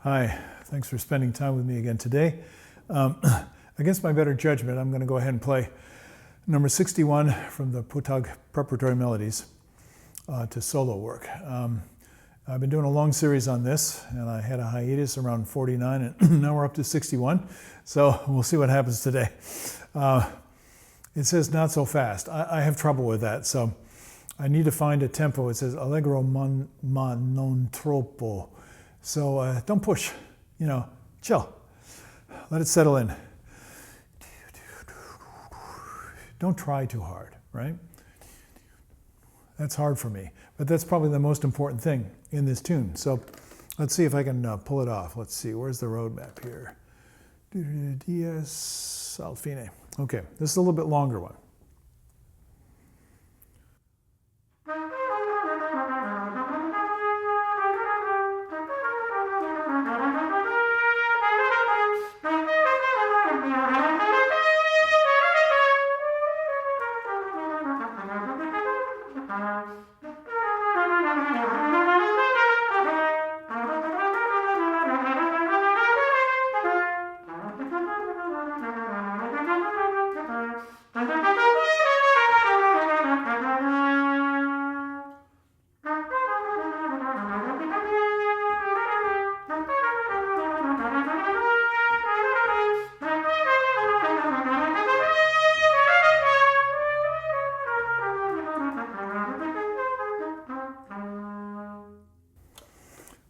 Hi, thanks for spending time with me again today. Against my better judgment, I'm going to go ahead and play number 61 from the Pottag preparatory melodies to solo work. I've been doing a long series on this, and I had a hiatus around 49, and now we're up to 61, so we'll see what happens today. It says not so fast. I have trouble with that, so I need to find a tempo. It says allegro ma non troppo. So don't push, chill. Let it settle in. Don't try too hard, right? That's hard for me, but that's probably the most important thing in this tune. So let's see if I can pull it off. Let's see, where's the road map here? Dies al fine. Okay, this is a little bit longer one.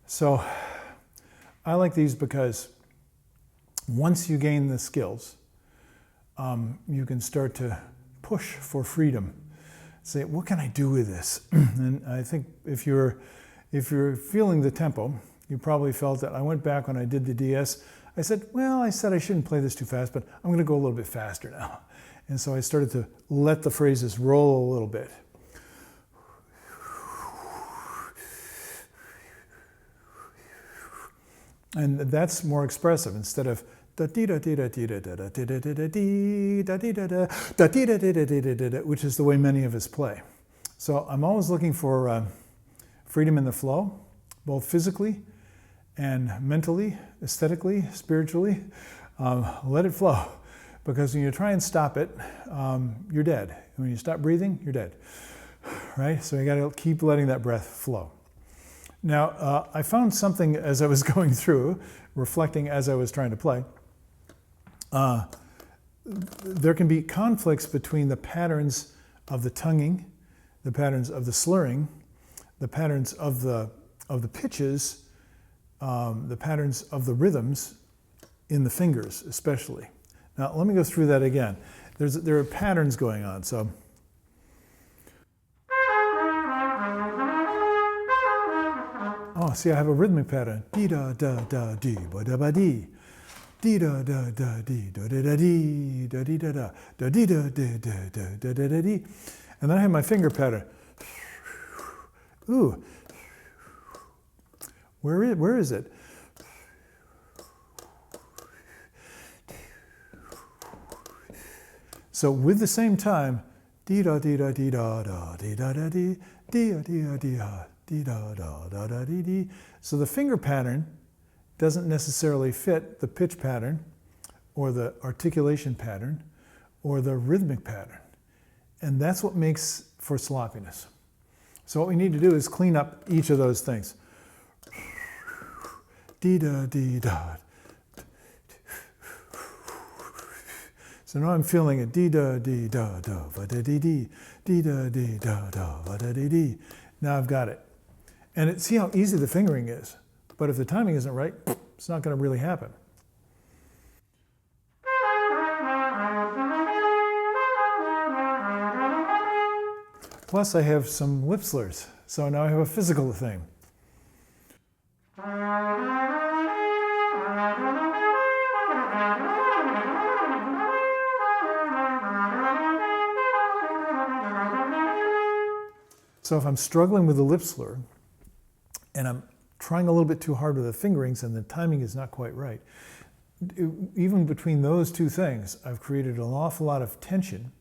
So I like these because once you gain the skills, you can start to push for freedom. Say, what can I do with this? And I think if you're feeling the tempo, you probably felt that I went back when I did the DS. I said I shouldn't play this too fast, but I'm going to go a little bit faster now. And so I started to let the phrases roll a little bit. And that's more expressive instead of which is the way many of us play. So I'm always looking for freedom in the flow, both physically and mentally, aesthetically, spiritually. Let it flow, because when you try and stop it, you're dead. When you stop breathing, you're dead, right? So you got to keep letting that breath flow. Now, I found something as I was going through, reflecting as I was trying to play. There can be conflicts between the patterns of the tonguing, the patterns of the slurring, the patterns of the pitches, the patterns of the rhythms in the fingers, especially. Now, let me go through that again. There are patterns going on. So. Oh, see, I have a rhythmic pattern. Dee da da da dee ba da ba dee. Dee da da da dee da da da dee da dee da da da dee da da da da da da dee. And then I have my finger pattern. Ooh. Where is it? So with the same time, dee da dee da dee da da dee da da dee dee da dee da. Da, da, da, da, dee, dee. So the finger pattern doesn't necessarily fit the pitch pattern or the articulation pattern or the rhythmic pattern. And that's what makes for sloppiness. So what we need to do is clean up each of those things. Dee da dee da. So now I'm feeling it. Dee da dee da da va da dee dee. Dee da dee da da va da dee dee. Now I've got it. And see how easy the fingering is. But if the timing isn't right, it's not going to really happen. Plus, I have some lip slurs. So now I have a physical thing. So if I'm struggling with the lip slur, and I'm trying a little bit too hard with the fingerings and the timing is not quite right, even between those two things, I've created an awful lot of tension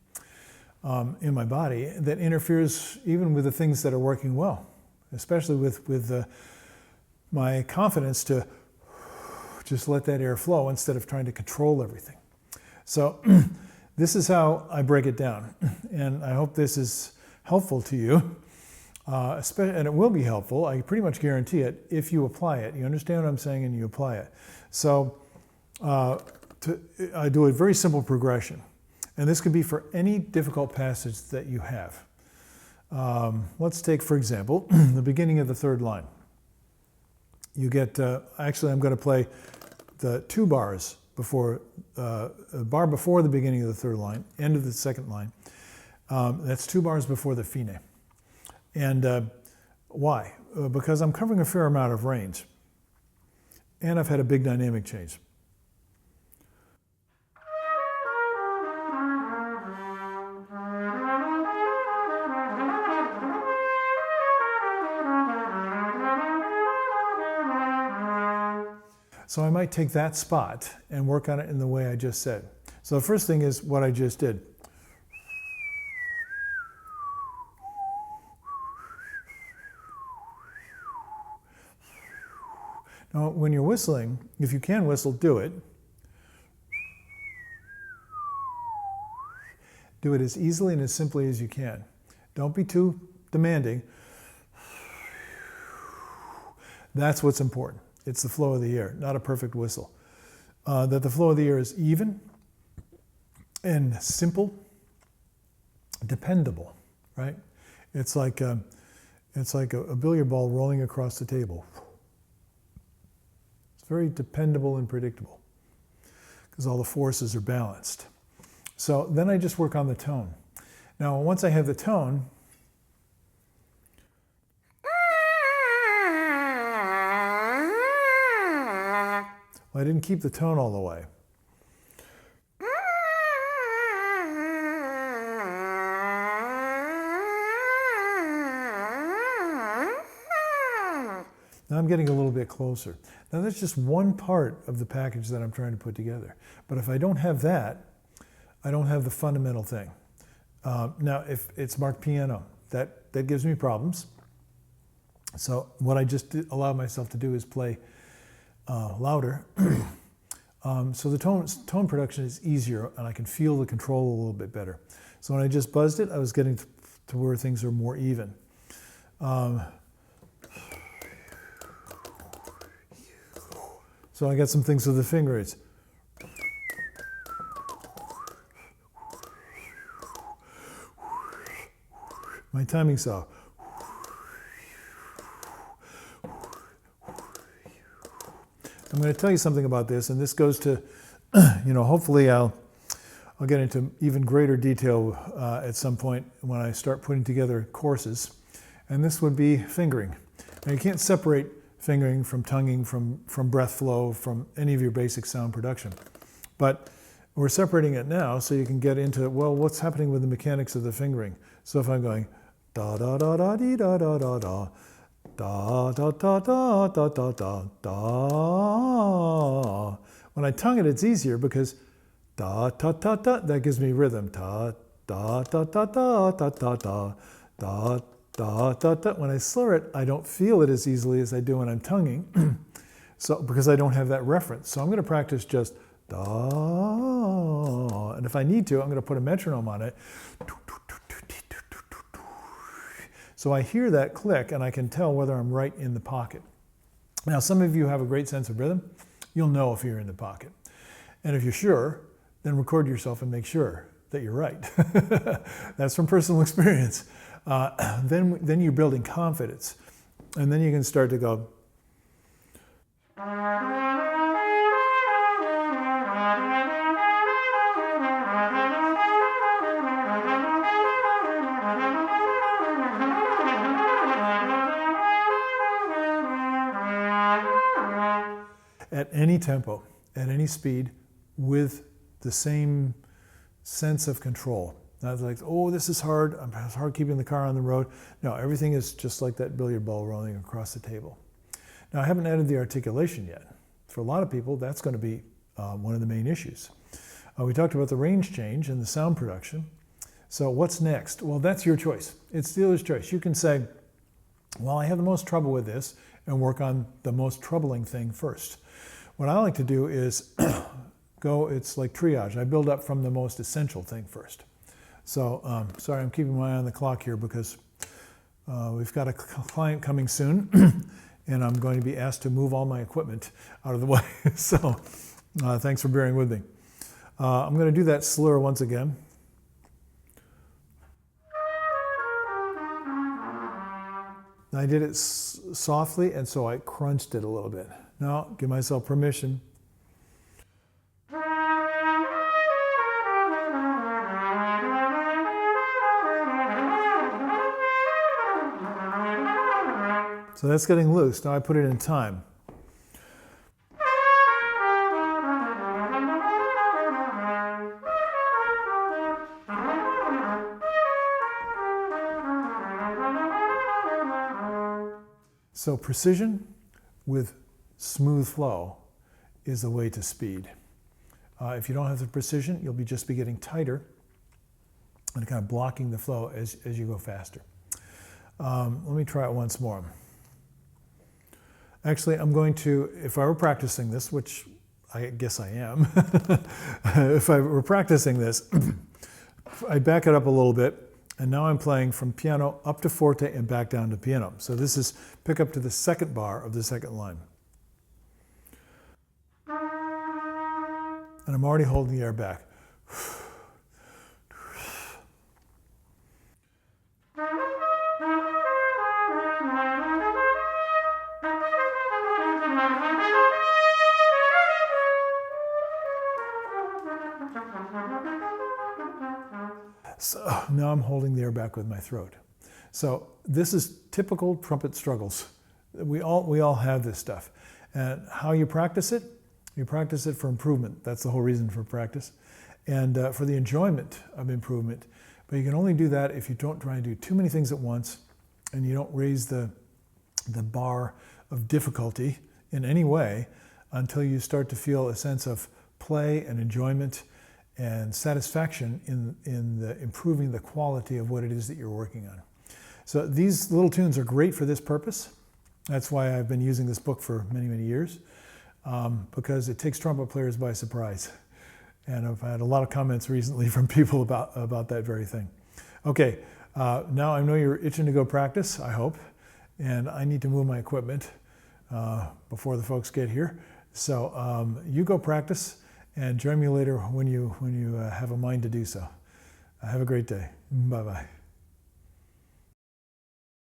in my body that interferes even with the things that are working well, especially with my confidence to Just let that air flow instead of trying to control everything. So this is how I break it down. And I hope this is helpful to you. And it will be helpful, I pretty much guarantee it, if you apply it. You understand what I'm saying and you apply it. So I do a very simple progression. And this could be for any difficult passage that you have. Let's take, for example, the beginning of the third line. You get, actually I'm going to play the 2 bars before, a bar before the beginning of the third line, end of the second line. That's 2 bars before the fine. And why? Because I'm covering a fair amount of range. And I've had a big dynamic change. So I might take that spot and work on it in the way I just said. So the first thing is what I just did. Now, when you're whistling, if you can whistle, do it. Do it as easily and as simply as you can. Don't be too demanding. That's what's important. It's the flow of the air, not a perfect whistle. That the flow of the air is even and simple, dependable, right? It's like a billiard ball rolling across the table. It's very dependable and predictable because all the forces are balanced. So then I just work on the tone. Now, once I have the tone, well, I didn't keep the tone all the way. Now I'm getting a little bit closer. Now that's just one part of the package that I'm trying to put together. But if I don't have that, I don't have the fundamental thing. Now, if it's marked piano, that gives me problems. So what I just allowed myself to do is play louder. So the tone production is easier and I can feel the control a little bit better. So when I just buzzed it, I was getting to where things are more even. So I got some things with the finger. It's my timing saw. I'm going to tell you something about this, and this goes to, hopefully I'll get into even greater detail at some point when I start putting together courses. And this would be fingering. Now you can't separate fingering from tonguing, from breath flow, from any of your basic sound production. But we're separating it now so you can get into, well, what's happening with the mechanics of the fingering. So if I'm going da da da da dee da da da da, da da da da da da da da. When I tongue it, it's easier because da ta ta ta, that gives me rhythm. Da da da da da da da da da da da da. When I slur it, I don't feel it as easily as I do when I'm tonguing. So because I don't have that reference. So I'm going to practice just da, and if I need to, I'm going to put a metronome on it. So I hear that click and I can tell whether I'm right in the pocket. Now, some of you have a great sense of rhythm. You'll know if you're in the pocket. And if you're sure, then record yourself and make sure that you're right. That's from personal experience. Then you're building confidence. And then you can start to go. At any tempo, at any speed, with the same sense of control. Not like, oh, this is hard, it's hard keeping the car on the road. No, everything is just like that billiard ball rolling across the table. Now, I haven't added the articulation yet. For a lot of people, that's going to be one of the main issues. We talked about the range change and the sound production. So what's next? Well, that's your choice. It's the dealer's choice. You can say, well, I have the most trouble with this, and work on the most troubling thing first. What I like to do is it's like triage. I build up from the most essential thing first. So, sorry, I'm keeping my eye on the clock here because we've got a client coming soon, and I'm going to be asked to move all my equipment out of the way. So, thanks for bearing with me. I'm going to do that slur once again. I did it softly, and so I crunched it a little bit. Now, give myself permission. So that's getting loose. Now I put it in time. So precision with smooth flow is the way to speed. If you don't have the precision, you'll just be getting tighter and kind of blocking the flow as you go faster. Let me try it once more. Actually, I'm going to, if I were practicing this, which I guess I am, if I were practicing this, I'd back it up a little bit, and now I'm playing from piano up to forte and back down to piano. So this is pick up to the second bar of the second line. And I'm already holding the air back. So now I'm holding the air back with my throat. So this is typical trumpet struggles. We all have this stuff. And how you practice it for improvement. That's the whole reason for practice. And for the enjoyment of improvement. But you can only do that if you don't try and do too many things at once, and you don't raise the bar of difficulty in any way until you start to feel a sense of play and enjoyment and satisfaction in improving the quality of what it is that you're working on. So these little tunes are great for this purpose. That's why I've been using this book for many, many years, because it takes trumpet players by surprise. And I've had a lot of comments recently from people about that very thing. Okay, now I know you're itching to go practice, I hope, and I need to move my equipment before the folks get here. So you go practice, and join me later when you have a mind to do so. Have a great day. Bye-bye.